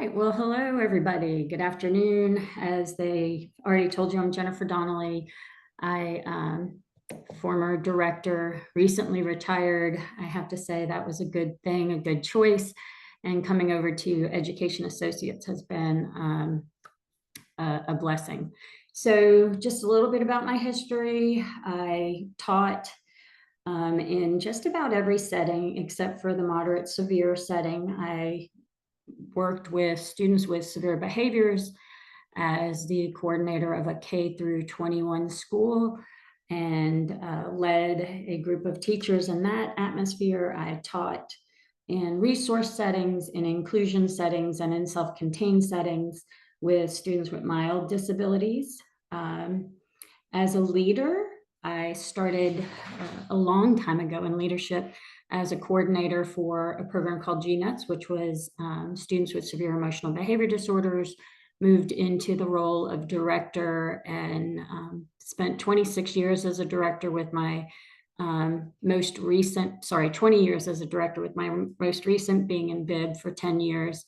right, well, hello, everybody. Good afternoon. As they already told you, I'm Jennifer Donnelly. Former director, recently retired. I have to say that was a good thing, a good choice. And coming over to Education Associates has been a blessing. So just a little bit about my history. I taught in just about every setting except for the moderate severe setting. I worked with students with severe behaviors as the coordinator of a K through 21 school and led a group of teachers in that atmosphere. I taught in resource settings, in inclusion settings, and in self-contained settings with students with mild disabilities. As a leader, I started a long time ago in leadership as a coordinator for a program called GNUTS, which was students with severe emotional behavior disorders, moved into the role of director and spent 26 years as a director with my 20 years as a director with my most recent being in BIB for 10 years.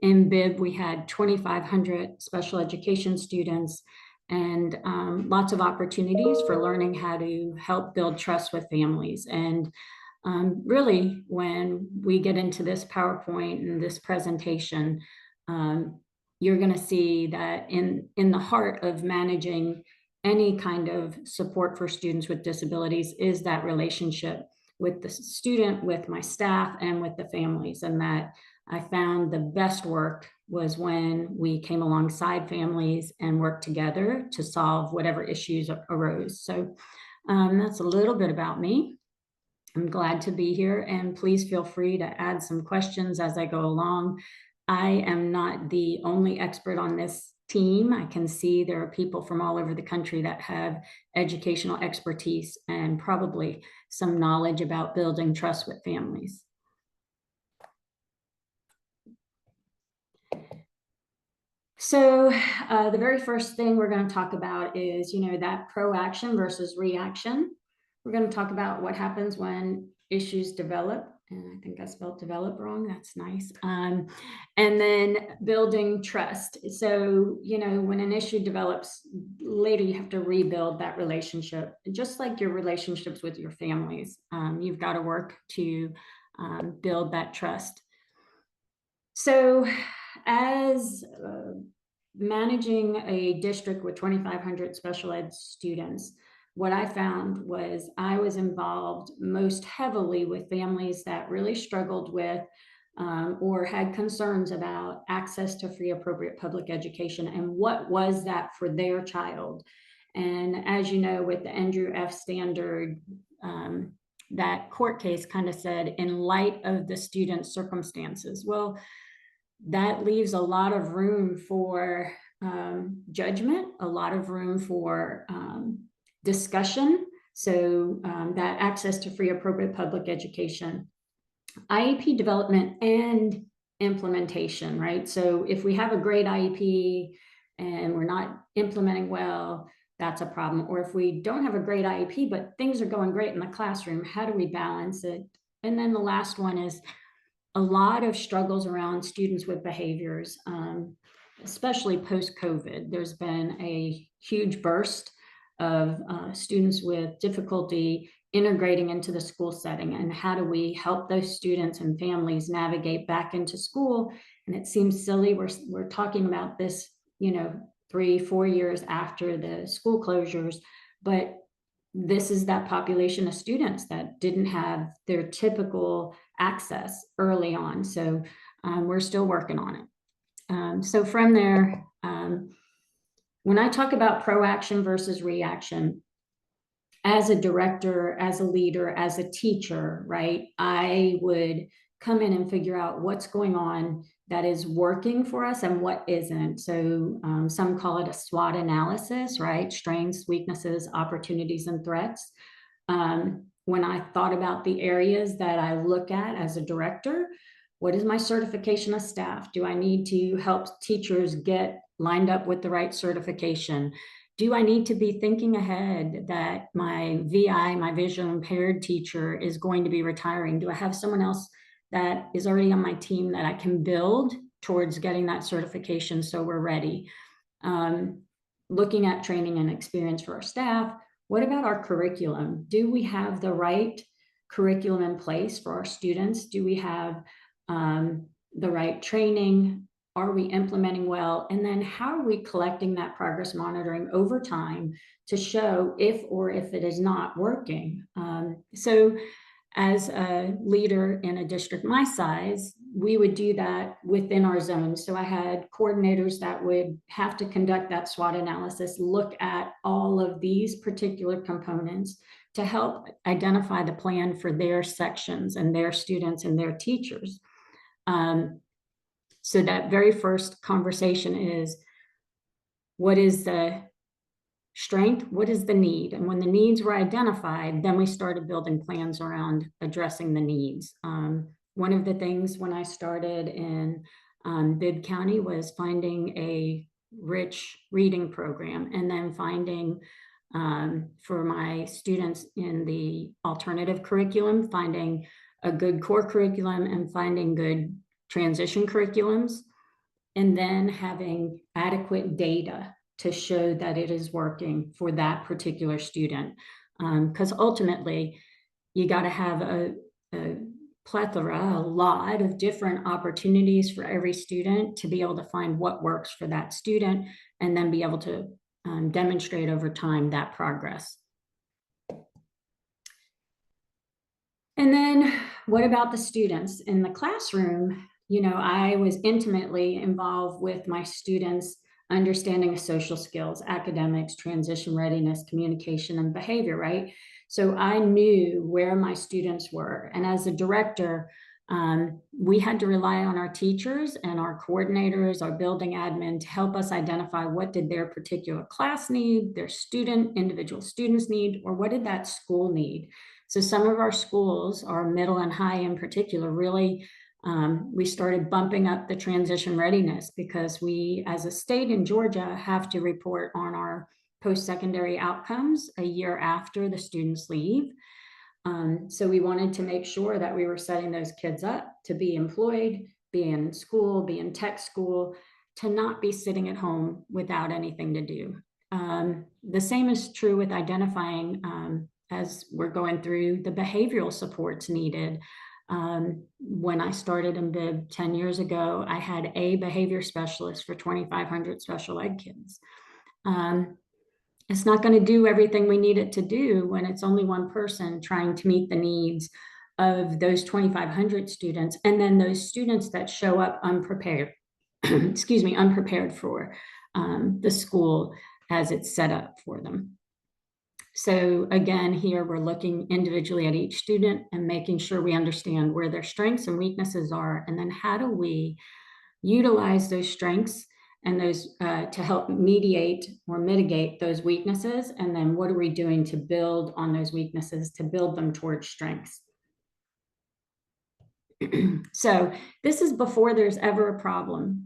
In BIB, we had 2,500 special education students and lots of opportunities for learning how to help build trust with families. And really, when we get into this PowerPoint and this presentation, you're going to see that in the heart of managing any kind of support for students with disabilities is that relationship with the student, with my staff, and with the families. And that I found the best work was when we came alongside families and worked together to solve whatever issues arose. So that's a little bit about me. I'm glad to be here, and please feel free to add some questions as I go along. I am not the only expert on this team. I can see there are people from all over the country that have educational expertise and probably some knowledge about building trust with families. So the very first thing we're going to talk about is, that proaction versus reaction. We're going to talk about what happens when issues develop. And I think I spelled develop wrong. That's nice. And then building trust. So, when an issue develops, later you have to rebuild that relationship, just like your relationships with your families. You've got to work to build that trust. So as managing a district with 2,500 special ed students, what I found was I was involved most heavily with families that really struggled with or had concerns about access to free, appropriate public education and what was that for their child. And as you know, with the Andrew F. standard, that court case kind of said, in light of the student's circumstances. Well, that leaves a lot of room for judgment, a lot of room for discussion. So that access to free, appropriate public education, IEP development and implementation, right? So if we have a great IEP and we're not implementing well, that's a problem. Or if we don't have a great IEP, but things are going great in the classroom, how do we balance it? And then the last one is a lot of struggles around students with behaviors, especially post-COVID. There's been a huge burst of students with difficulty integrating into the school setting, and how do we help those students and families navigate back into school? And it seems silly, we're talking about this, 3-4 years after the school closures, but this is that population of students that didn't have their typical access early on. So we're still working on it. So from there, when I talk about proaction versus reaction, as a director, as a leader, as a teacher, right, I would come in and figure out what's going on that is working for us and what isn't. So some call it a SWOT analysis, right? Strengths, weaknesses, opportunities, and threats. When I thought about the areas that I look at as a director, what is my certification of staff? Do I need to help teachers get lined up with the right certification? Do I need to be thinking ahead that my VI, my visually impaired teacher, is going to be retiring? Do I have someone else that is already on my team that I can build towards getting that certification so we're ready. Looking at training and experience for our staff. What about our curriculum? Do we have the right curriculum in place for our students? Do we have the right training? Are we implementing well? And then how are we collecting that progress monitoring over time to show if it is not working? So as a leader in a district my size, we would do that within our zone. So I had coordinators that would have to conduct that SWOT analysis, look at all of these particular components to help identify the plan for their sections and their students and their teachers. So that very first conversation is, what is the strength? What is the need? And when the needs were identified, then we started building plans around addressing the needs. One of the things when I started in Bibb County was finding a rich reading program, and then finding for my students in the alternative curriculum, finding a good core curriculum and finding good transition curriculums, and then having adequate data to show that it is working for that particular student. Because ultimately, you got to have a plethora, a lot of different opportunities for every student to be able to find what works for that student, and then be able to demonstrate over time that progress. And then what about the students in the classroom? You know, I was intimately involved with my students understanding social skills, academics, transition readiness, communication, and behavior, right? So I knew where my students were. And as a director, we had to rely on our teachers and our coordinators, our building admin, to help us identify what did their particular class need, their individual students need, or what did that school need. So some of our schools, our middle and high in particular, really, we started bumping up the transition readiness, because we, as a state in Georgia, have to report on our post-secondary outcomes a year after the students leave. So we wanted to make sure that we were setting those kids up to be employed, be in school, be in tech school, to not be sitting at home without anything to do. The same is true with identifying, as we're going through, the behavioral supports needed. When I started in Bibb 10 years ago, I had a behavior specialist for 2,500 special ed kids. It's not going to do everything we need it to do when it's only one person trying to meet the needs of those 2,500 students, and then those students that show up unprepared, excuse me, unprepared for the school as it's set up for them. So again, here we're looking individually at each student and making sure we understand where their strengths and weaknesses are, and then how do we utilize those strengths and those to help mediate or mitigate those weaknesses, and then what are we doing to build on those weaknesses to build them towards strengths. So this is before there's ever a problem.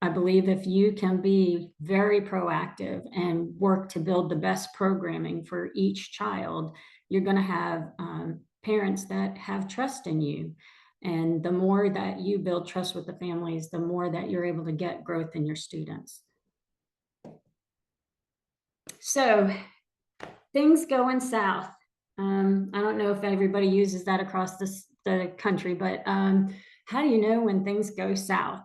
I believe if you can be very proactive and work to build the best programming for each child, you're going to have parents that have trust in you. And the more that you build trust with the families, the more that you're able to get growth in your students. So things going south. I don't know if everybody uses that across the country, but how do you know when things go south?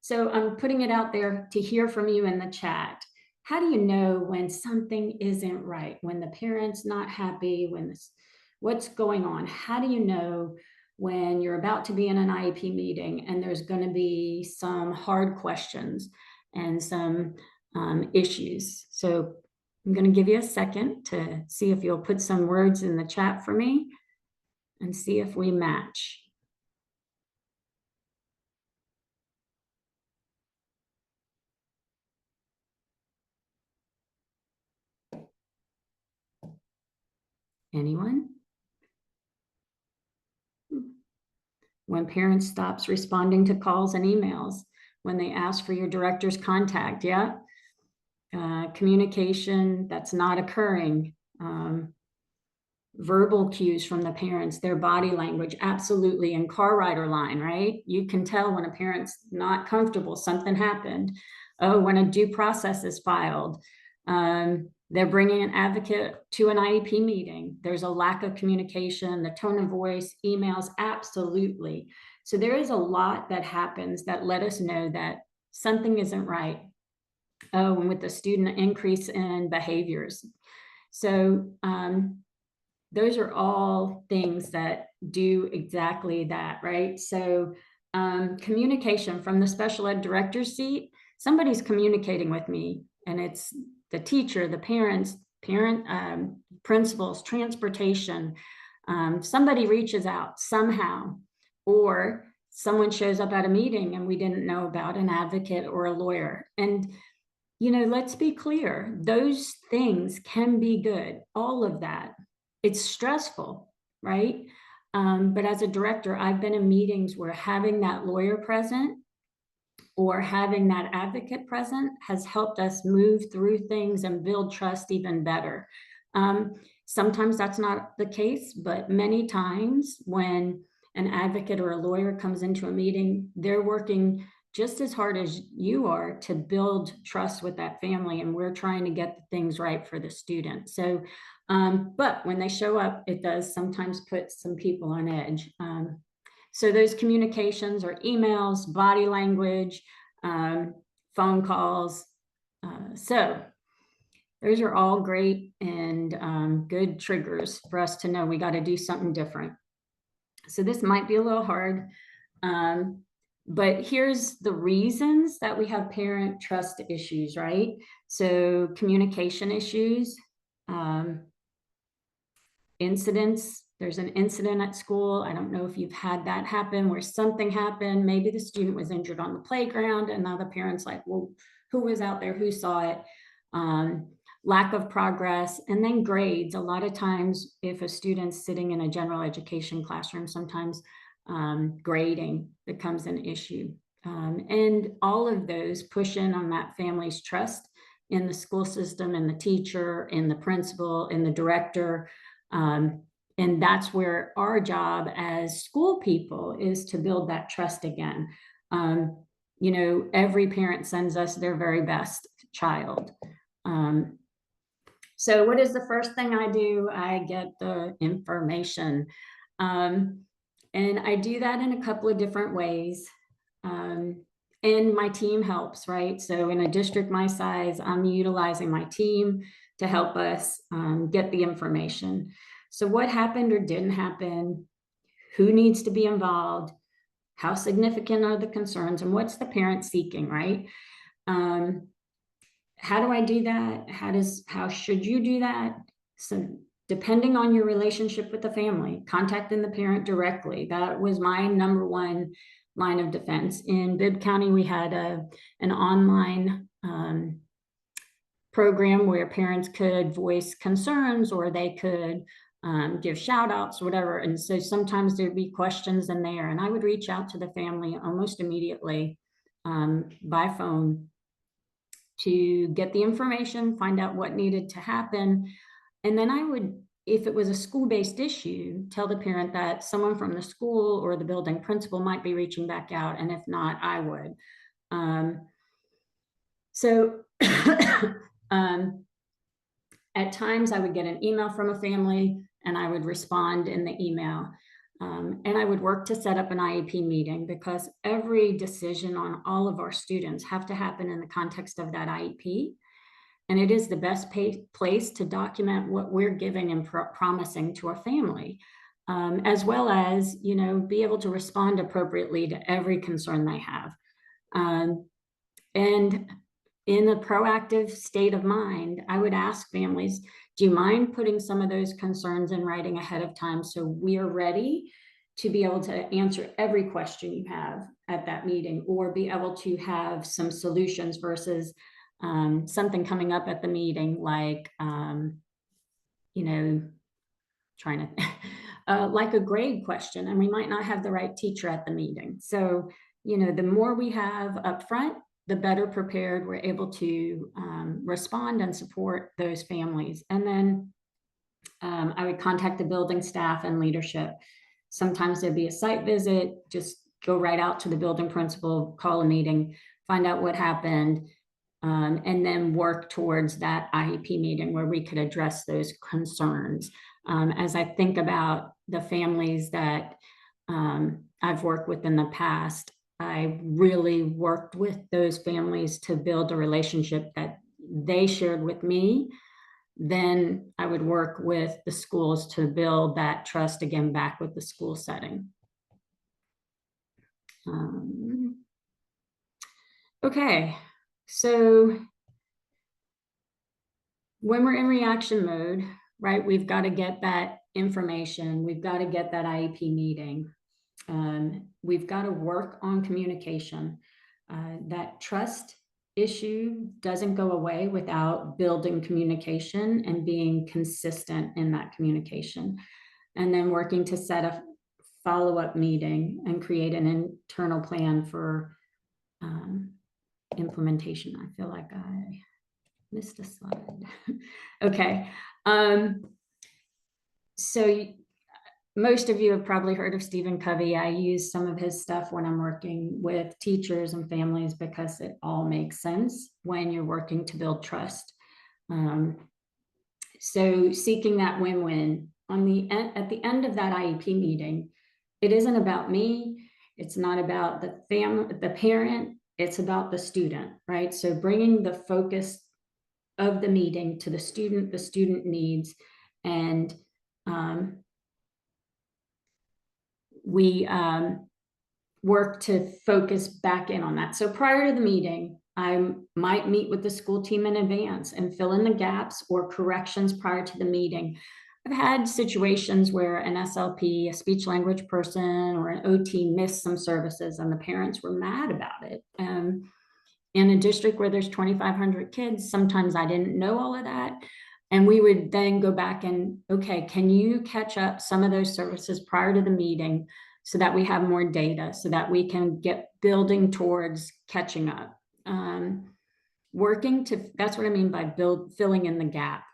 So I'm putting it out there to hear from you in the chat. How do you know when something isn't right, when the parent's not happy, what's going on? How do you know when you're about to be in an IEP meeting and there's going to be some hard questions and some issues? So I'm going to give you a second to see if you'll put some words in the chat for me and see if we match. Anyone? When parents stops responding to calls and emails, when they ask for your director's contact, yeah. Communication that's not occurring. verbal cues from the parents, their body language, absolutely. And car rider line, right? You can tell when a parent's not comfortable, something happened. Oh, when a due process is filed, they're bringing an advocate to an IEP meeting. There's a lack of communication, the tone of voice, emails, absolutely. So there is a lot that happens that let us know that something isn't right. Oh, and with the student increase in behaviors. So those are all things that do exactly that, right? So communication from the special ed director's seat, somebody's communicating with me, and it's the teacher, the parents, principals, transportation. Somebody reaches out somehow, or someone shows up at a meeting and we didn't know about, an advocate or a lawyer. And let's be clear, those things can be good, all of that. It's stressful, right? But as a director, I've been in meetings where having that lawyer present or having that advocate present has helped us move through things and build trust even better. Sometimes that's not the case, but many times when an advocate or a lawyer comes into a meeting, they're working just as hard as you are to build trust with that family, and we're trying to get the things right for the student. So, but when they show up, it does sometimes put some people on edge. So those communications are emails, body language, phone calls. So those are all great and good triggers for us to know we got to do something different. So this might be a little hard, but here's the reasons that we have parent trust issues, right? So communication issues, incidents. There's an incident at school. I don't know if you've had that happen where something happened. Maybe the student was injured on the playground and now the parent's like, well, who was out there? Who saw it? Lack of progress. And then grades. A lot of times if a student's sitting in a general education classroom, sometimes grading becomes an issue. And all of those push in on that family's trust in the school system, in the teacher, in the principal, in the director. And that's where our job as school people is to build that trust again. Every parent sends us their very best child. So what is the first thing I do? I get the information. And I do that in a couple of different ways. And my team helps, right? So in a district my size, I'm utilizing my team to help us get the information. So what happened or didn't happen? Who needs to be involved? How significant are the concerns? And what's the parent seeking, right? How do I do that? How should you do that? So depending on your relationship with the family, contacting the parent directly. That was my number one line of defense. In Bibb County, we had an online program where parents could voice concerns or they could give shout outs, whatever. And so sometimes there'd be questions in there, and I would reach out to the family almost immediately by phone to get the information, find out what needed to happen. And then I would, if it was a school-based issue, tell the parent that someone from the school or the building principal might be reaching back out. And if not, I would. So at times I would get an email from a family and I would respond in the email. And I would work to set up an IEP meeting, because every decision on all of our students have to happen in the context of that IEP. And it is the best place to document what we're giving and promising to our family, as well as, be able to respond appropriately to every concern they have. And in a proactive state of mind, I would ask families, do you mind putting some of those concerns in writing ahead of time so we are ready to be able to answer every question you have at that meeting, or be able to have some solutions versus something coming up at the meeting, like, trying to, like a grade question, and we might not have the right teacher at the meeting. So, the more we have up front, the better prepared we're able to respond and support those families. And then I would contact the building staff and leadership. Sometimes there'd be a site visit, just go right out to the building principal, call a meeting, find out what happened, and then work towards that IEP meeting where we could address those concerns. As I think about the families that I've worked with in the past, I really worked with those families to build a relationship that they shared with me. Then I would work with the schools to build that trust again back with the school setting. Okay, so when we're in reaction mode, right, we've got to get that information. We've got to get that IEP meeting. We've got to work on communication. That trust issue doesn't go away without building communication and being consistent in that communication. And then working to set a follow-up meeting and create an internal plan for implementation. I feel like I missed a slide. Okay. So most of you have probably heard of Stephen Covey. I use some of his stuff when I'm working with teachers and families because it all makes sense when you're working to build trust. So seeking that win-win at the end of that IEP meeting, it isn't about me. It's not about the parent. It's about the student, right? So bringing the focus of the meeting to the student needs, and we work to focus back in on that. So prior to the meeting, I might meet with the school team in advance and fill in the gaps or corrections prior to the meeting. I've had situations where an SLP, a speech language person, or an OT missed some services and the parents were mad about it. In a district where there's 2,500 kids, sometimes I didn't know all of that. And we would then go back and, okay, can you catch up some of those services prior to the meeting so that we have more data, so that we can get building towards catching up. That's what I mean by filling in the gap.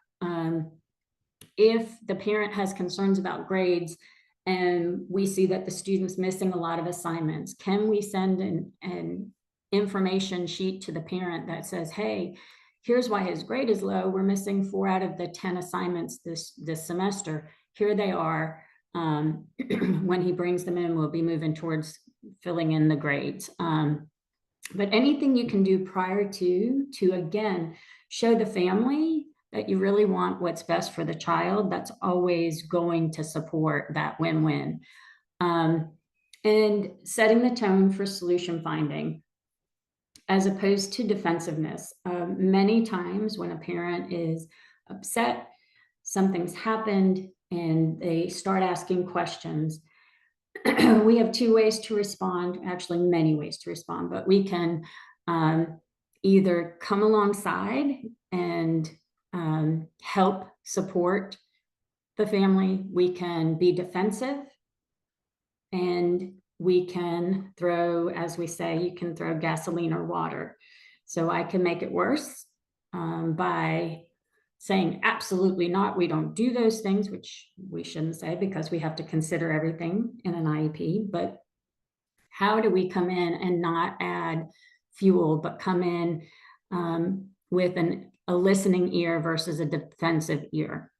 If the parent has concerns about grades and we see that the student's missing a lot of assignments, can we send an information sheet to the parent that says, hey, here's why his grade is low. We're missing 4 out of the 10 assignments this semester. Here they are. When he brings them in, we'll be moving towards filling in the grades. But anything you can do prior to again, show the family that you really want what's best for the child, that's always going to support that win-win. And setting the tone for solution finding, as opposed to defensive-ness. Many times when a parent is upset, something's happened, and they start asking questions, we have 2 ways to respond, actually many ways to respond, but we can either come alongside and help support the family. We can be defensive, and we can throw, as we say, you can throw gasoline or water. So I can make it worse by saying absolutely not, we don't do those things, which we shouldn't say because we have to consider everything in an IEP. But how do we come in and not add fuel, but come in with a listening ear versus a defensive ear?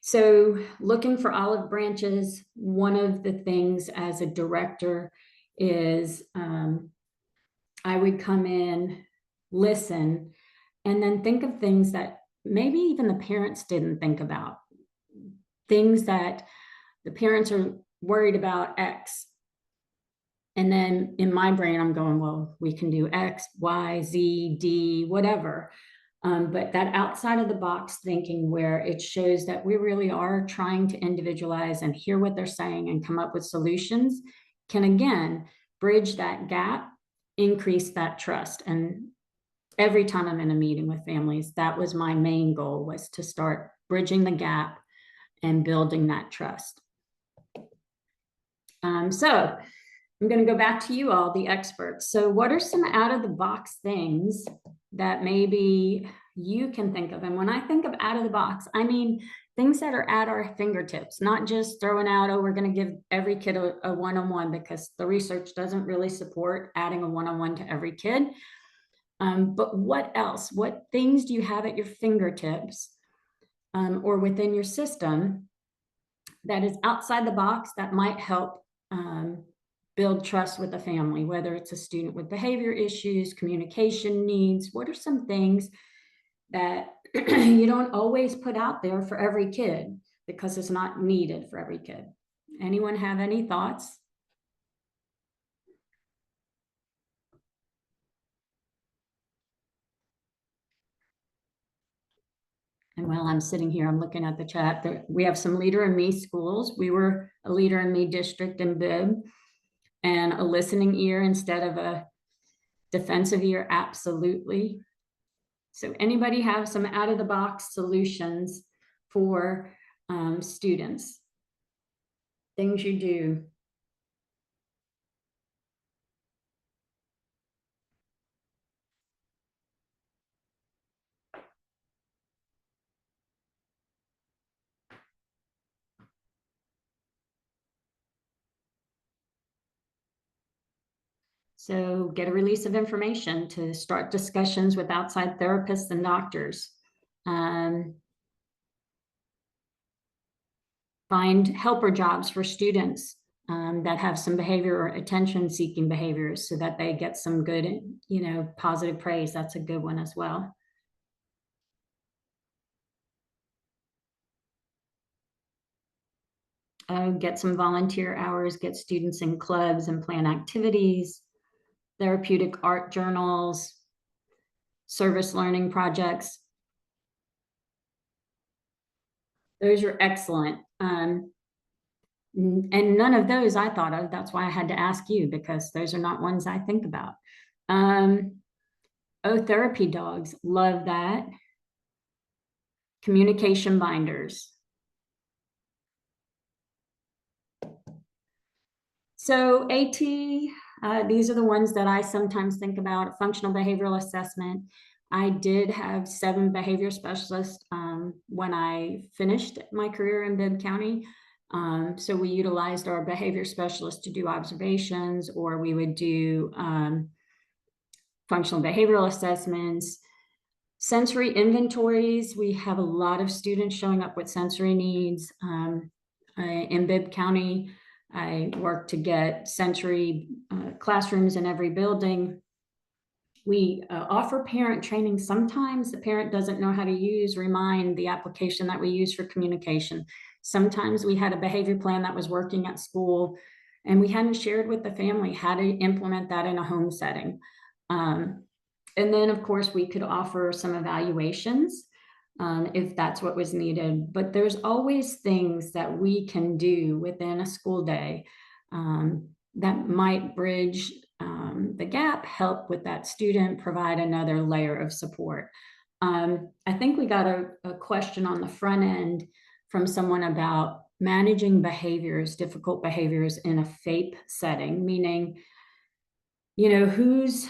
So looking for olive branches, one of the things as a director is I would come in, listen, and then think of things that maybe even the parents didn't think about. Things that the parents are worried about X. And then in my brain, I'm going, well, we can do X, Y, Z, D, whatever. But that outside of the box thinking, where it shows that we really are trying to individualize and hear what they're saying and come up with solutions, can again bridge that gap, increase that trust. And every time I'm in a meeting with families, that was my main goal, was to start bridging the gap and building that trust. So I'm going to go back to you all, the experts. So what are some out of the box things that maybe you can think of. And when I think of out of the box, I mean things that are at our fingertips, not just throwing out, oh, we're going to give every kid a one-on-one, because the research doesn't really support adding a one-on-one to every kid. But what else? What things do you have at your fingertips or within your system that is outside the box that might help build trust with the family, whether it's a student with behavior issues, communication needs? What are some things that you don't always put out there for every kid because it's not needed for every kid? Anyone have any thoughts? And while I'm sitting here, I'm looking at the chat. We have some Leader in Me schools. We were a Leader in Me district in Bib, and a listening ear instead of a defensive ear, absolutely. So anybody have some out of the box solutions for students? Things you do. So get a release of information to start discussions with outside therapists and doctors. Find helper jobs for students that have some behavior or attention-seeking behaviors so that they get some good, positive praise. That's a good one as well. Get some volunteer hours, get students in clubs and plan activities, therapeutic art journals, service learning projects. Those are excellent. And none of those I thought of. That's why I had to ask you, because those are not ones I think about. Therapy dogs, love that. Communication binders. So AT, these are the ones that I sometimes think about. Functional behavioral assessment. I did have 7 behavior specialists when I finished my career in Bibb County. So we utilized our behavior specialists to do observations, or we would do functional behavioral assessments. Sensory inventories. We have a lot of students showing up with sensory needs. In Bibb County, I work to get sensory classrooms in every building. We offer parent training. Sometimes the parent doesn't know how to use Remind, the application that we use for communication. Sometimes we had a behavior plan that was working at school, and we hadn't shared with the family how to implement that in a home setting. And then, of course, we could offer some evaluations if that's what was needed. But there's always things that we can do within a school day that might bridge the gap, help with that student, provide another layer of support. I think we got a question on the front end from someone about managing behaviors, difficult behaviors in a FAPE setting, meaning, who's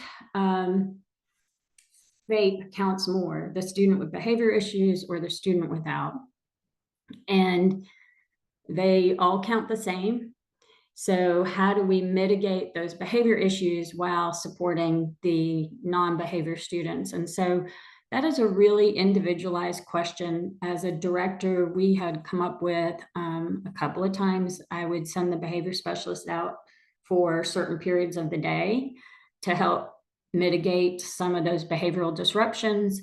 FAPE counts more, the student with behavior issues or the student without. And they all count the same. So how do we mitigate those behavior issues while supporting the non-behavior students? And so that is a really individualized question. As a director, we had come up with a couple of times, I would send the behavior specialist out for certain periods of the day to help mitigate some of those behavioral disruptions.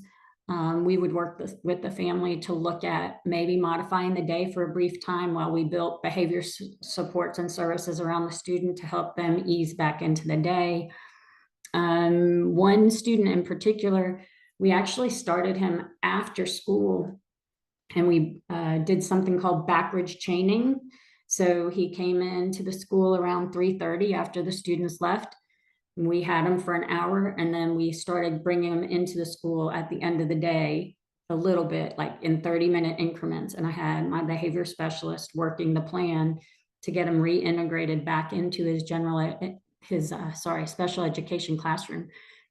We would work with the family to look at maybe modifying the day for a brief time while we built behavior supports and services around the student to help them ease back into the day. One student in particular, we actually started him after school, and we did something called backwards chaining. So he came into the school around 3:30 after the students left. We had him for an hour, and then we started bringing him into the school at the end of the day, a little bit, like in 30-minute increments. And I had my behavior specialist working the plan to get him reintegrated back into his special education classroom.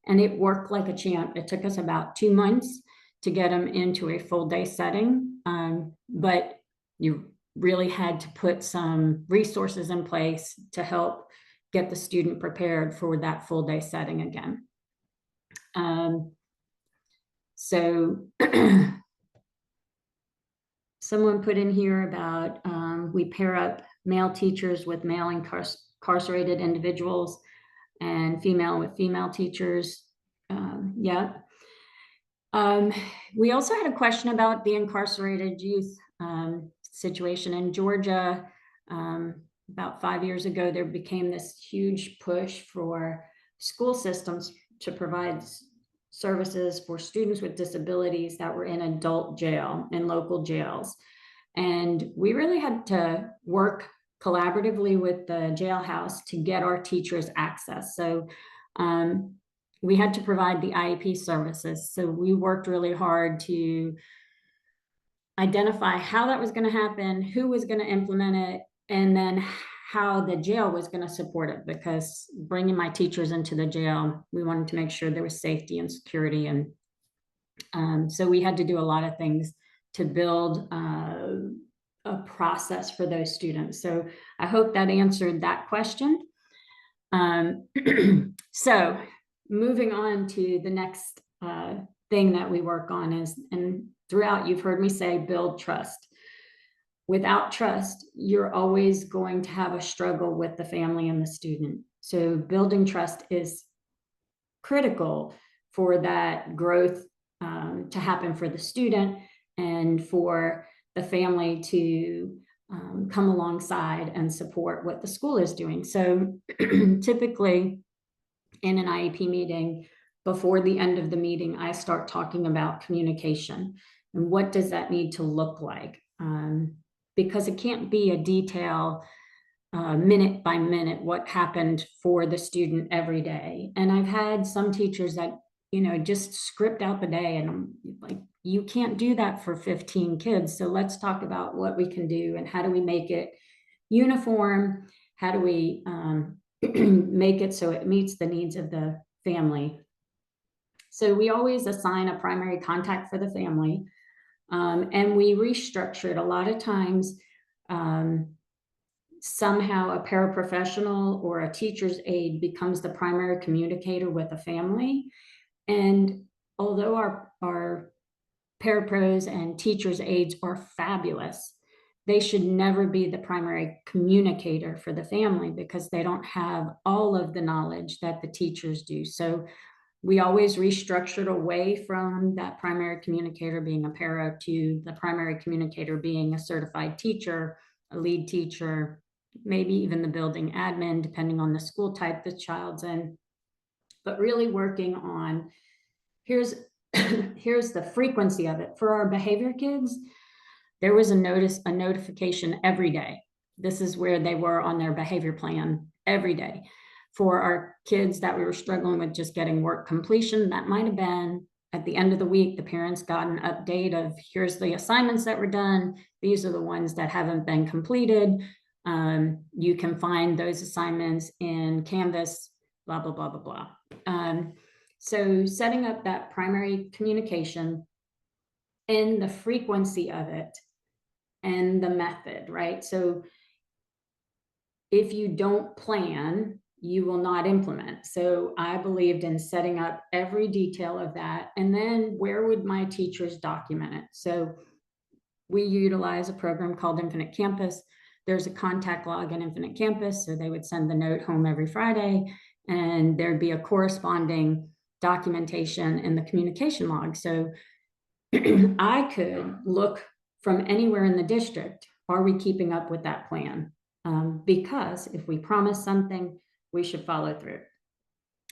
And it worked like a champ. It took us about 2 months to get them into a full day setting, but you really had to put some resources in place to help get the student prepared for that full day setting again. So someone put in here about we pair up male teachers with male incarcerated individuals and female with female teachers. Yeah. We also had a question about the incarcerated youth situation in Georgia. About 5 years ago, there became this huge push for school systems to provide services for students with disabilities that were in adult jail, in local jails. And we really had to work collaboratively with the jailhouse to get our teachers access. So we had to provide the IEP services. So we worked really hard to identify how that was going to happen, who was going to implement it, and then how the jail was going to support it, because bringing my teachers into the jail, we wanted to make sure there was safety and security. And so we had to do a lot of things to build a process for those students. So I hope that answered that question. So moving on to the next thing that we work on is, and throughout you've heard me say, build trust. Without trust, you're always going to have a struggle with the family and the student. So building trust is critical for that growth to happen for the student and for the family to come alongside and support what the school is doing. So typically in an IEP meeting, before the end of the meeting, I start talking about communication and what does that need to look like? Because it can't be a detail minute by minute what happened for the student every day. And I've had some teachers that, just script out the day, and I'm like, you can't do that for 15 kids. So let's talk about what we can do and how do we make it uniform? How do we make it so it meets the needs of the family? So we always assign a primary contact for the family, and we restructure it. A lot of times, somehow a paraprofessional or a teacher's aide becomes the primary communicator with the family. And although our parapros and teachers' aides are fabulous, they should never be the primary communicator for the family because they don't have all of the knowledge that the teachers do. So we always restructured away from that primary communicator being a para to the primary communicator being a certified teacher, a lead teacher, maybe even the building admin, depending on the school type the child's in. But really working on, here's the frequency of it. For our behavior kids, there was a notification every day. This is where they were on their behavior plan every day. For our kids that we were struggling with just getting work completion, that might have been at the end of the week, the parents got an update of here's the assignments that were done. These are the ones that haven't been completed. You can find those assignments in Canvas, blah, blah, blah, blah, blah. So setting up that primary communication and the frequency of it and the method, right? So if you don't plan, you will not implement. So I believed in setting up every detail of that. And then where would my teachers document it? So we utilize a program called Infinite Campus. There's a contact log in Infinite Campus. So they would send the note home every Friday, and there'd be a corresponding documentation in the communication log. So I could look from anywhere in the district, are we keeping up with that plan? Because if we promise something, we should follow through.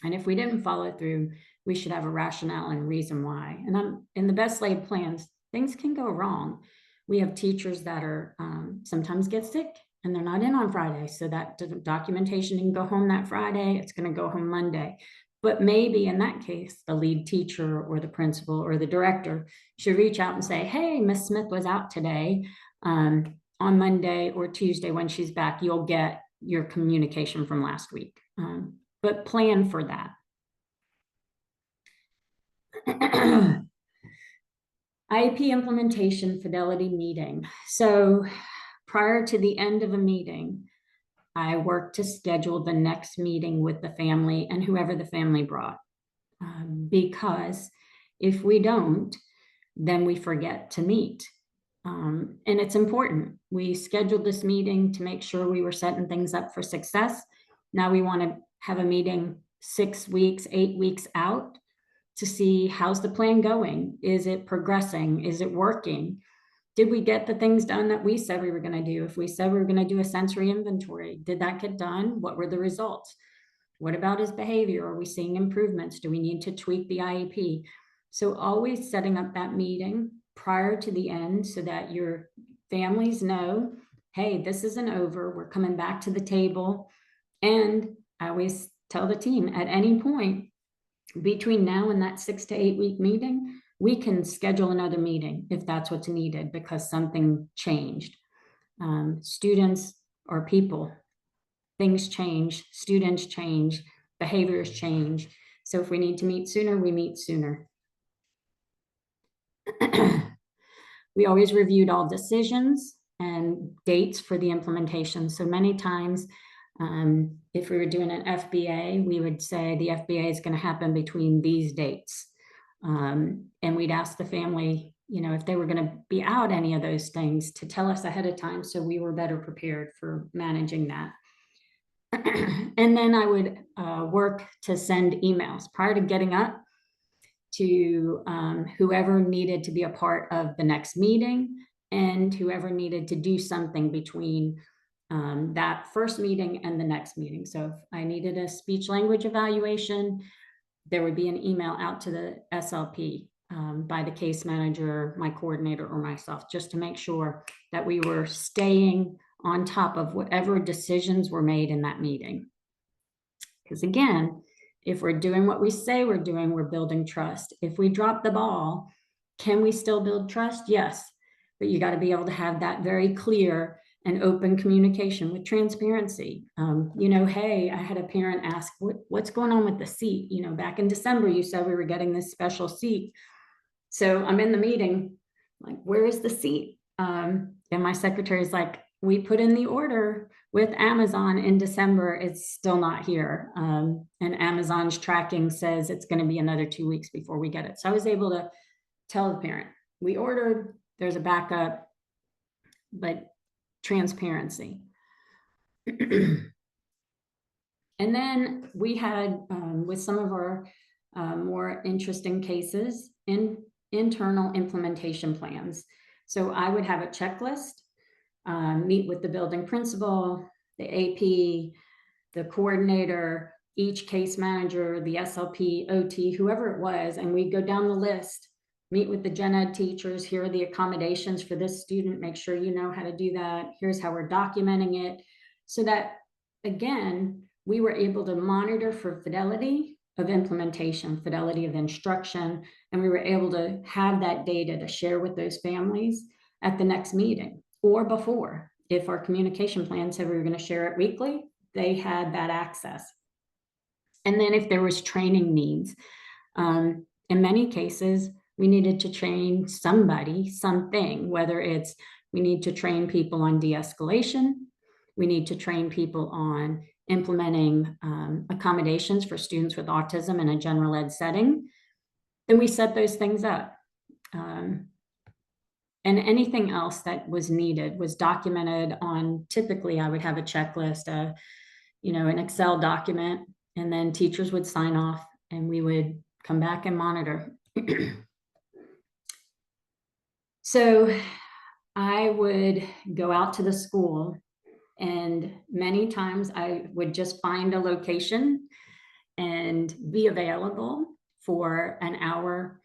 And if we didn't follow through, we should have a rationale and reason why. And in the best laid plans, things can go wrong. We have teachers that are sometimes get sick and they're not in on Friday. So that documentation can go home that Friday. It's going to go home Monday. But maybe in that case, the lead teacher or the principal or the director should reach out and say, hey, Miss Smith was out today. On Monday or Tuesday when she's back, you'll get your communication from last week. But plan for that. IEP implementation fidelity meeting. So prior to the end of a meeting, I work to schedule the next meeting with the family and whoever the family brought. Because if we don't, then we forget to meet. And it's important. We scheduled this meeting to make sure we were setting things up for success. Now we want to have a meeting 6 weeks, 8 weeks out to see how's the plan going. Is it progressing? Is it working? Did we get the things done that we said we were going to do? If we said we were going to do a sensory inventory, did that get done? What were the results? What about his behavior? Are we seeing improvements? Do we need to tweak the IEP? So always setting up that meeting prior to the end so that your families know, hey, this isn't over. We're coming back to the table. And I always tell the team at any point between now and that 6 to 8 week meeting, we can schedule another meeting if that's what's needed because something changed. Students are people. Things change, students change, behaviors change. So if we need to meet sooner, we meet sooner. We always reviewed all decisions and dates for the implementation. So many times, if we were doing an FBA, we would say the FBA is going to happen between these dates. And we'd ask the family, if they were going to be out any of those things to tell us ahead of time so we were better prepared for managing that. And then I would work to send emails prior to getting up to whoever needed to be a part of the next meeting and whoever needed to do something between that first meeting and the next meeting. So if I needed a speech language evaluation, there would be an email out to the SLP by the case manager, my coordinator, or myself, just to make sure that we were staying on top of whatever decisions were made in that meeting. Because again, if we're doing what we say we're doing, we're building trust. If we drop the ball, can we still build trust? Yes, but you got to be able to have that very clear and open communication with transparency. Hey, I had a parent ask, what's going on with the seat? Back in December, you said we were getting this special seat. So I'm in the meeting, like, where is the seat? And my secretary's like, we put in the order with Amazon in December. It's still not here. And Amazon's tracking says it's going to be another 2 weeks before we get it. So I was able to tell the parent, we ordered, there's a backup, but transparency. And then we had, with some of our more interesting cases, internal implementation plans. So I would have a checklist, meet with the building principal, the AP, the coordinator, each case manager, the SLP, OT, whoever it was, and we'd go down the list, meet with the gen ed teachers. Here are the accommodations for this student. Make sure you know how to do that. Here's how we're documenting it. So that, again, we were able to monitor for fidelity of implementation, fidelity of instruction, and we were able to have that data to share with those families at the next meeting or before. If our communication plan said we were going to share it weekly, they had that access. And then if there was training needs, in many cases, we needed to train somebody, something, whether it's we need to train people on de-escalation, we need to train people on implementing accommodations for students with autism in a general ed setting, then we set those things up. And anything else that was needed was documented on, typically I would have a checklist, an Excel document, and then teachers would sign off and we would come back and monitor. So I would go out to the school, and many times I would just find a location and be available for an hour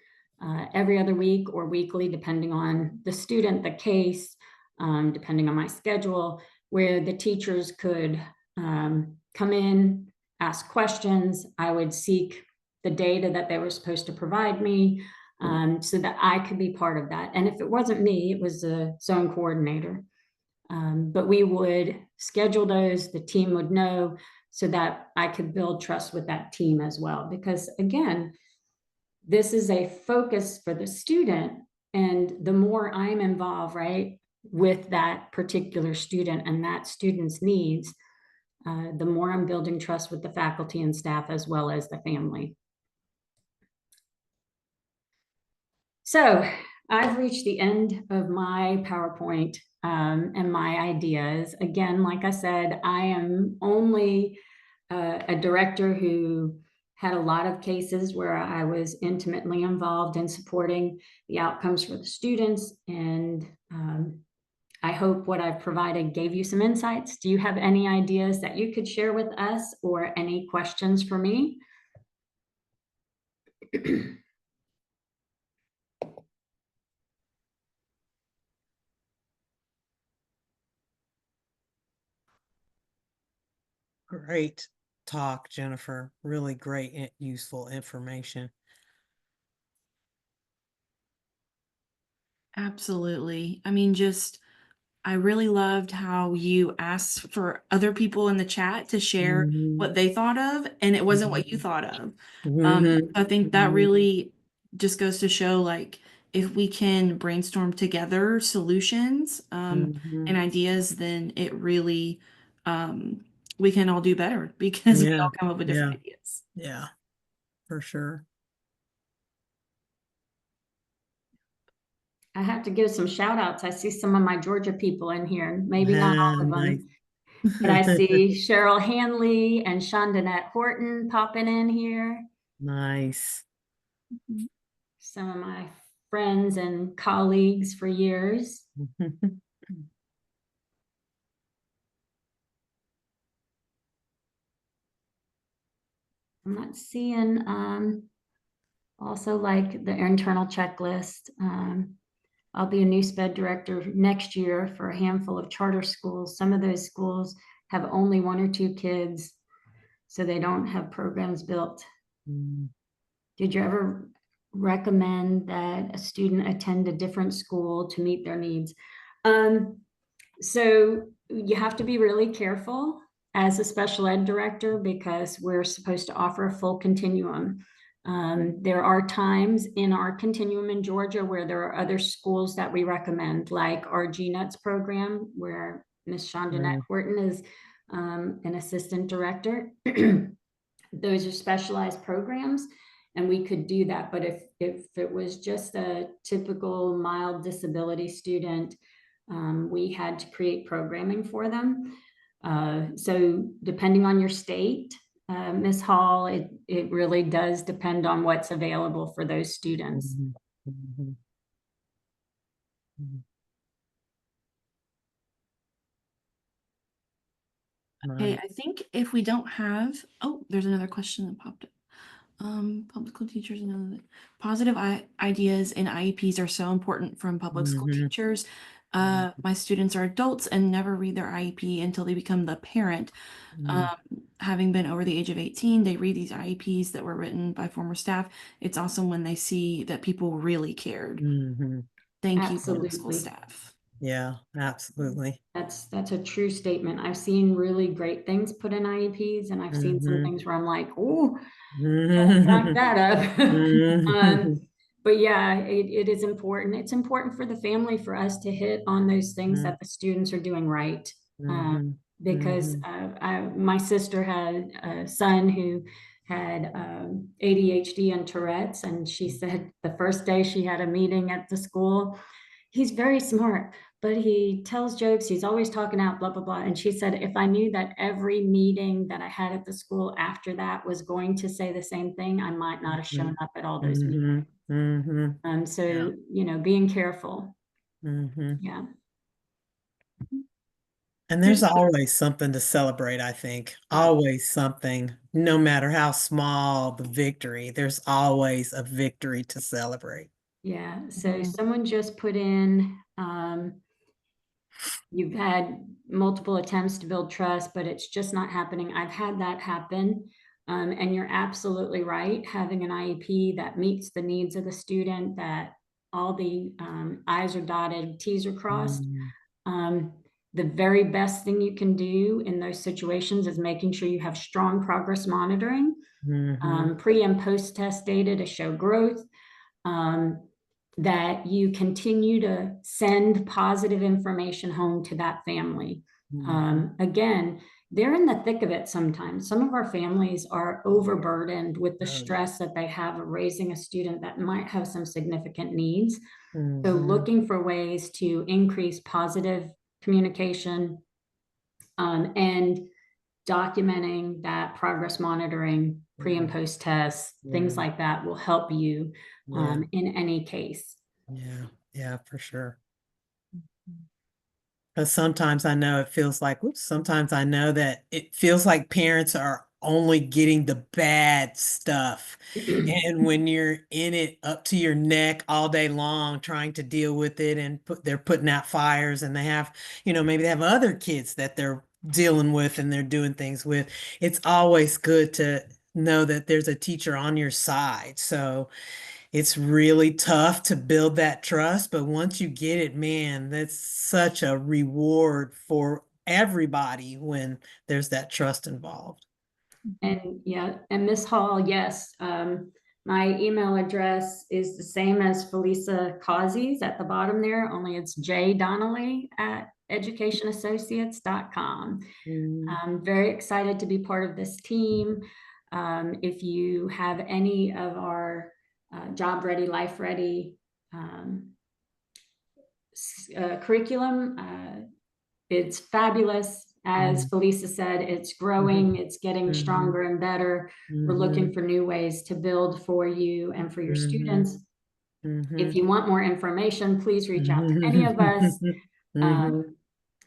every other week or weekly, depending on the student, the case, depending on my schedule, where the teachers could come in, ask questions. I would seek the data that they were supposed to provide me so that I could be part of that. And if it wasn't me, it was the zone coordinator. But we would schedule those, the team would know, so that I could build trust with that team as well. Because again, this is a focus for the student, And the more I'm involved, right, with that particular student and that student's needs, the more I'm building trust with the faculty and staff as well as the family. So I've reached the end of my PowerPoint and my ideas. Again, like I said, I am only a director who had a lot of cases where I was intimately involved in supporting the outcomes for the students. And I hope what I've provided gave you some insights. Do you have any ideas that you could share with us or any questions for me? Great talk, Jennifer. Really great and useful information. Absolutely. I mean, just I really loved how you asked for other people in the chat to share Mhm, what they thought of, and it wasn't what you mhm, thought of. mhm, I think that mhm, really just goes to show, like, if we can brainstorm together solutions, and mhm. ideas, then it really, um, we can all do better because we Yeah, all come up with different yeah, ideas. yeah, for sure. I have to give some shout outs. I see some of my Georgia people in here, maybe not all of Nice. them, but I see Cheryl Hanley and Shondanette Horton popping in here. Nice. Some of my friends and colleagues for years. I'm not seeing also like the internal checklist. I'll be a new SPED director next year for a handful of charter schools. Some of those schools have only 1 or 2 kids, so they don't have programs built. Mm, Did you ever recommend that a student attend a different school to meet their needs? Um, so you have to be really careful as a special ed director because we're supposed to offer a full continuum. There are times in our continuum in Georgia where there are other schools that we recommend, like our GNUTS program, where Ms. Shondanette mm, Horton is an assistant director. Those are specialized programs, and we could do that. But if it was just a typical mild disability student, we had to create programming for them. So depending on your state, Ms. Hall, it really does depend on what's available for those students. mhm, mhm, mhm. Okay, Right. I think if we don't have, oh, there's another question that popped up. Public school teachers and positive ideas and IEPs are so important from public school Mhm, teachers. mhm, My students are adults and never read their IEP until they become the parent. mhm, Um, Having been over the age of 18, they read these IEPs that were written by former staff. It's awesome when they see that people really cared. mhm. Thank you, public school Absolutely. staff. Yeah, absolutely. That's a true statement. I've seen really great things put in IEPs, and I've seen some Mhm. things where I'm like, oh, back Mhm. that up. Mhm. But yeah, it is important. It's important for the family for us to hit on those things that the students are doing right. Um, Mhm. because Mhm. my sister had a son who had ADHD and Tourette's, and she said the first day she had a meeting at the school, he's very smart, but he tells jokes. He's always talking out, blah, blah, blah. And she said, if I knew that every meeting that I had at the school after that was going to say the same thing, I might not have shown Mhm. up at all those meetings. Mhm. Mhm. Yeah. So, being careful. Mhm. Yeah. And there's always something to celebrate, I think. Oh, Always something, no matter how small the victory, there's always a victory to celebrate. yeah. So Mhm. someone just put in, you've had multiple attempts to build trust, but it's just not happening. I've had that happen. And you're absolutely right. Having an IEP that meets the needs of the student, that all the I's are dotted, T's are crossed. Mhm. Um, the very best thing you can do in those situations is making sure you have strong progress monitoring, Mhm. pre and post test data to show growth. Um, that you continue to send positive information home to that family. Again, they're in the thick of it sometimes. Some of our families are overburdened with the stress that they have of raising a student that might have some significant needs. So looking for ways to increase positive communication, and documenting that progress monitoring, pre and post tests, things like that will help you in any case. Yeah, for sure. Because sometimes I know it feels like, whoops, sometimes I know that it feels like parents are only getting the bad stuff. And when you're in it up to your neck all day long trying to deal with it, and they're putting out fires, and they have, maybe they have other kids that they're dealing with and they're doing things with. It's always good to know that there's a teacher on your side. So it's really tough to build that trust, but once you get it, man, that's such a reward for everybody when there's that trust involved. And yeah, and Miss Hall, yes, my email address is the same as Felisa Causey's at the bottom there, only it's jdonnelly@educationassociates.com. I'm very excited to be part of this team. If you have any of our job ready, life ready curriculum, it's fabulous. As Felisa said, it's growing, it's getting stronger and better. We're looking for new ways to build for you and for your students. If you want more information, please reach out to any of us.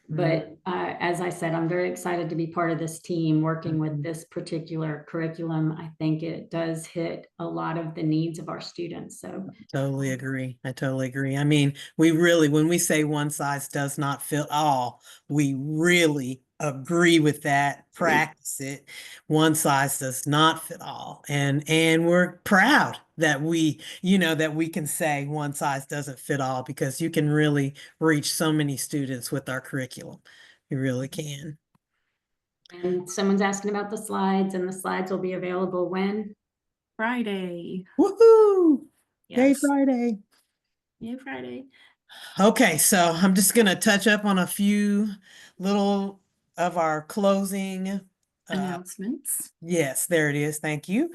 But as I said, I'm very excited to be part of this team working with this particular curriculum. I think it does hit a lot of the needs of our students. So Totally agree. I totally agree. I mean, when we say one size does not fit all, we really agree with that, practice it. One size does not fit all. And we're proud that that we can say one size doesn't fit all, because you can really reach so many students with our curriculum. You really can. And someone's asking about the slides, and the slides will be available when? Friday. Woohoo! Yay, Yes. Friday. Yay, Friday. Okay, so I'm just going to touch up on a few little of our closing Announcements. Yes, there it is. Thank you.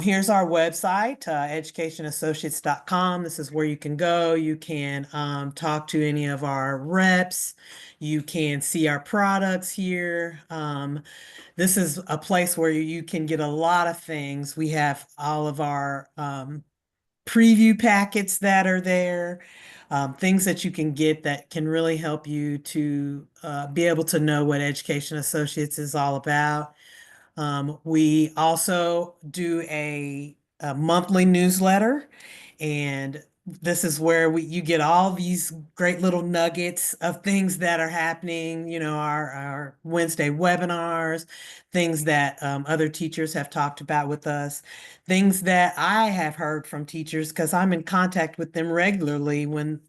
Here's our website, educationassociates.com. This is where you can go. You can talk to any of our reps. You can see our products here. This is a place where you can get a lot of things. We have all of our preview packets that are there, things that you can get that can really help you to be able to know what Education Associates is all about. We also do a monthly newsletter, and this is where you get all these great little nuggets of things that are happening, our Wednesday webinars, things that other teachers have talked about with us, things that I have heard from teachers, because I'm in contact with them regularly when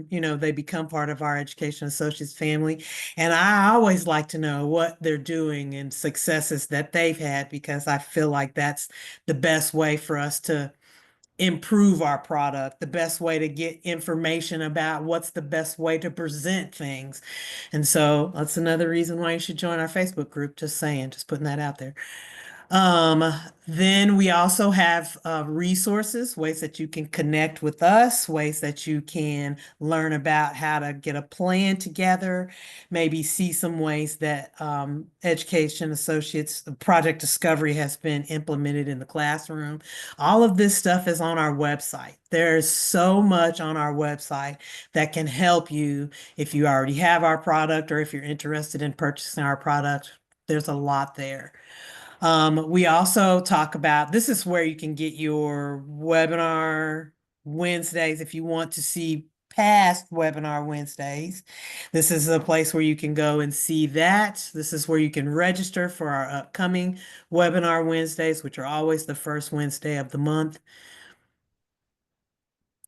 they become part of our Education Associates family. And I always like to know what they're doing and successes that they've had, because I feel like that's the best way for us to improve our product, the best way to get information about what's the best way to present things. And so that's another reason why you should join our Facebook group. Just saying, just putting that out there. Then we also have resources, ways that you can connect with us, ways that you can learn about how to get a plan together, maybe see some ways that Education Associates Project Discovery has been implemented in the classroom. All of this stuff is on our website. There's so much on our website that can help you if you already have our product or if you're interested in purchasing our product. There's a lot there. We also talk about, this is where you can get your webinar Wednesdays if you want to see past webinar Wednesdays. This is a place where you can go and see that. This is where you can register for our upcoming webinar Wednesdays, which are always the first Wednesday of the month.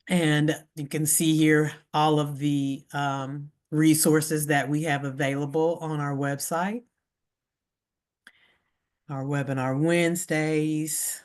And you can see here all of the resources that we have available on our website. Our webinar Wednesdays.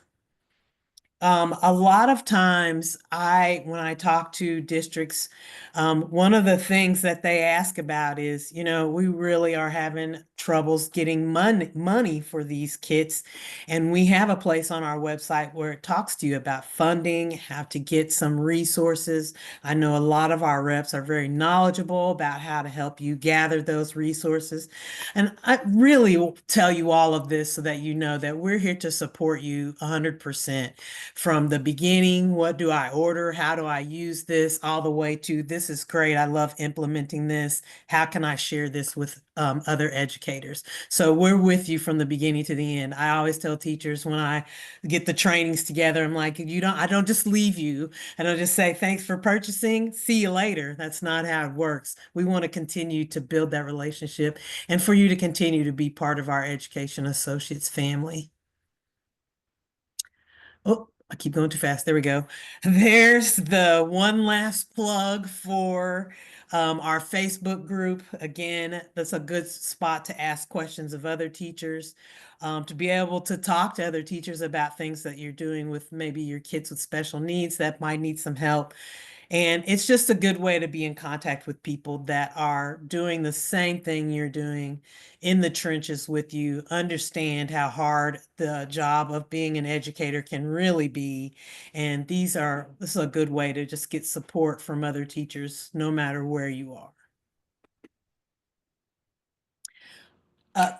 A lot of times when I talk to districts, one of the things that they ask about is, we really are having troubles getting money for these kits. And we have a place on our website where it talks to you about funding, how to get some resources. I know a lot of our reps are very knowledgeable about how to help you gather those resources. And I really will tell you all of this so that you know that we're here to support you 100%. From the beginning, what do I order? How do I use this? All the way to this is great. I love implementing this. How can I share this with other educators? So we're with you from the beginning to the end. I always tell teachers when I get the trainings together, I'm like, I don't just leave you. I don't just say, thanks for purchasing. See you later. That's not how it works. We want to continue to build that relationship and for you to continue to be part of our Education Associates family. Oh, I keep going too fast. There we go. There's the one last plug for our Facebook group. Again, that's a good spot to ask questions of other teachers, to be able to talk to other teachers about things that you're doing with maybe your kids with special needs that might need some help. And it's just a good way to be in contact with people that are doing the same thing you're doing in the trenches with you, understand how hard the job of being an educator can really be. And this is a good way to just get support from other teachers, no matter where you are.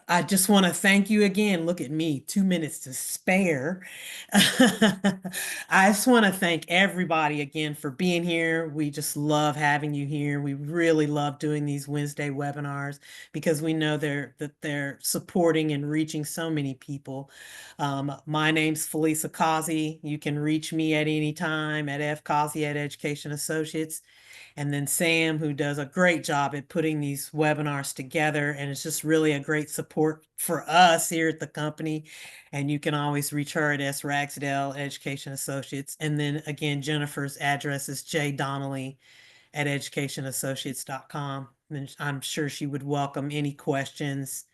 I just want to thank you again. Look at me, 2 minutes to spare. I just want to thank everybody again for being here. We just love having you here. We really love doing these Wednesday webinars because we know that they're supporting and reaching so many people. My name's Felisa Causey. You can reach me at any time at fcausey@Education Associates. And then Sam, who does a great job at putting these webinars together. And it's just really a great support for us here at the company. And you can always reach her at Ragsdale Education Associates. And then again, Jennifer's address is jdonnelly@educationassociates.com. And I'm sure she would welcome any questions,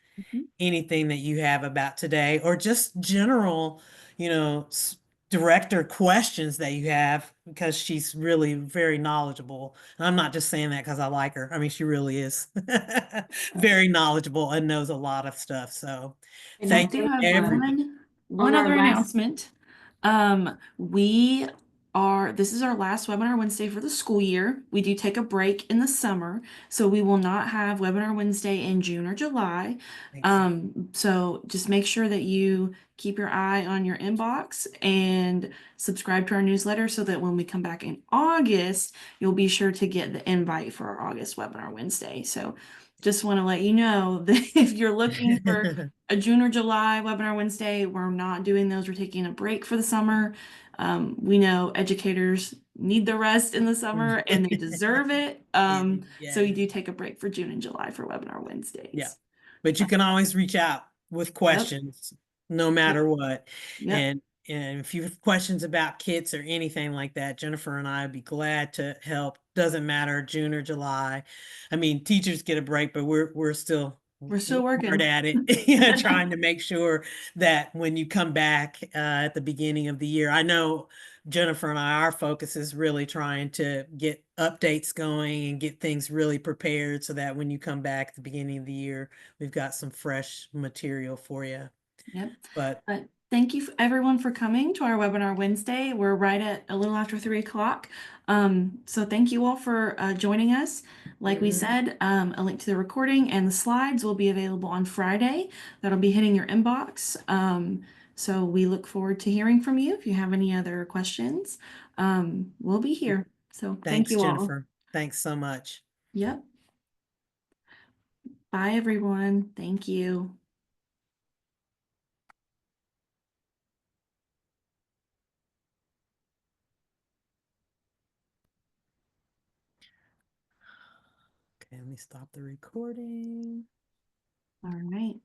anything that you have about today, or just general, director questions that you have, because she's really very knowledgeable. And I'm not just saying that because I like her. I mean, she really is very knowledgeable and knows a lot of stuff. So And I thank do you, have everybody. one on our other last, announcement. This is our last webinar Wednesday for the school year. We do take a break in the summer, so we will not have webinar Wednesday in June or July. So just make sure that you keep your eye on your inbox and subscribe to our newsletter so that when we come back in August, you'll be sure to get the invite for our August webinar Wednesday. So just want to let you know that if you're looking for a June or July webinar Wednesday, we're not doing those. We're taking a break for the summer. We know educators need the rest in the summer and they deserve it. So we do take a break for June and July for webinar Yeah. Wednesdays. But you can always reach out with questions, no matter what. Yep. And if you have questions about kits or anything like that, Jennifer and I would be glad to help. Doesn't matter, June or July. I mean, teachers get a break, but we're still working hard at it, trying to make sure that when you come back at the beginning of the year, I know Jennifer and our focus is really trying to get updates going and get things really prepared so that when you come back at the beginning of the year, we've got some fresh material for you. Yep. But thank you everyone for coming to our webinar Wednesday. We're right at a little after 3 o'clock. So thank you all for joining us. Like we said, a link to the recording and the slides will be available on Friday. That'll be hitting your inbox. So we look forward to hearing from you. If you have any other questions, we'll be here. So thank thanks, you all. Jennifer. Thanks so much. Yep. Bye, everyone. Thank you. Okay, let me stop the recording. All right.